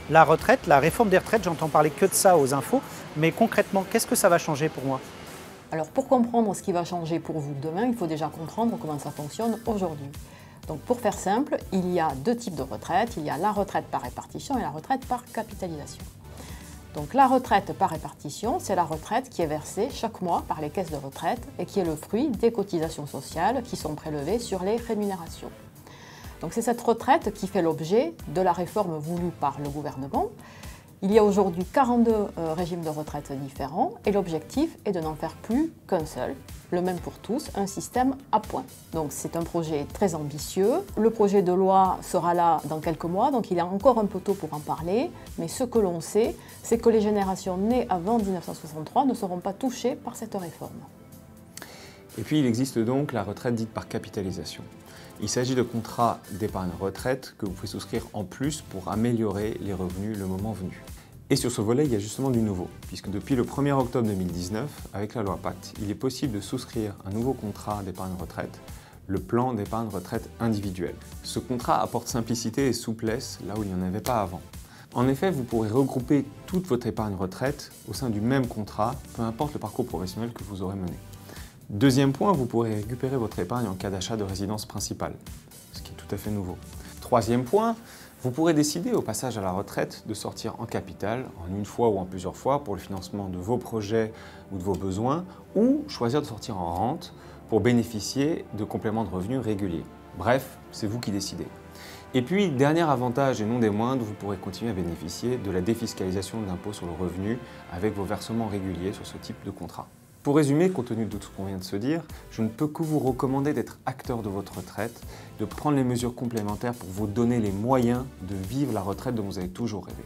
La retraite, la réforme des retraites, j'entends parler que de ça aux infos, mais concrètement, qu'est-ce que ça va changer pour moi? Alors pour comprendre ce qui va changer pour vous demain, il faut déjà comprendre comment ça fonctionne aujourd'hui. Donc pour faire simple, il y a deux types de retraite. Il y a la retraite par répartition et la retraite par capitalisation. Donc la retraite par répartition, c'est la retraite qui est versée chaque mois par les caisses de retraite et qui est le fruit des cotisations sociales qui sont prélevées sur les rémunérations. Donc c'est cette retraite qui fait l'objet de la réforme voulue par le gouvernement. Il y a aujourd'hui 42 régimes de retraite différents et l'objectif est de n'en faire plus qu'un seul, le même pour tous, un système à points. Donc c'est un projet très ambitieux. Le projet de loi sera là dans quelques mois, donc il est encore un peu tôt pour en parler, mais ce que l'on sait, c'est que les générations nées avant 1963 ne seront pas touchées par cette réforme. Et puis il existe donc la retraite dite par capitalisation. Il s'agit de contrats d'épargne retraite que vous pouvez souscrire en plus pour améliorer les revenus le moment venu. Et sur ce volet, il y a justement du nouveau, puisque depuis le 1er octobre 2019, avec la loi Pacte, il est possible de souscrire un nouveau contrat d'épargne retraite, le plan d'épargne retraite individuel. Ce contrat apporte simplicité et souplesse là où il n'y en avait pas avant. En effet, vous pourrez regrouper toute votre épargne retraite au sein du même contrat, peu importe le parcours professionnel que vous aurez mené. Deuxième point, vous pourrez récupérer votre épargne en cas d'achat de résidence principale, ce qui est tout à fait nouveau. Troisième point, vous pourrez décider au passage à la retraite de sortir en capital, en une fois ou en plusieurs fois, pour le financement de vos projets ou de vos besoins, ou choisir de sortir en rente pour bénéficier de compléments de revenus réguliers. Bref, c'est vous qui décidez. Et puis, dernier avantage et non des moindres, vous pourrez continuer à bénéficier de la défiscalisation de l'impôt sur le revenu avec vos versements réguliers sur ce type de contrat. Pour résumer, compte tenu de tout ce qu'on vient de se dire, je ne peux que vous recommander d'être acteur de votre retraite, de prendre les mesures complémentaires pour vous donner les moyens de vivre la retraite dont vous avez toujours rêvé.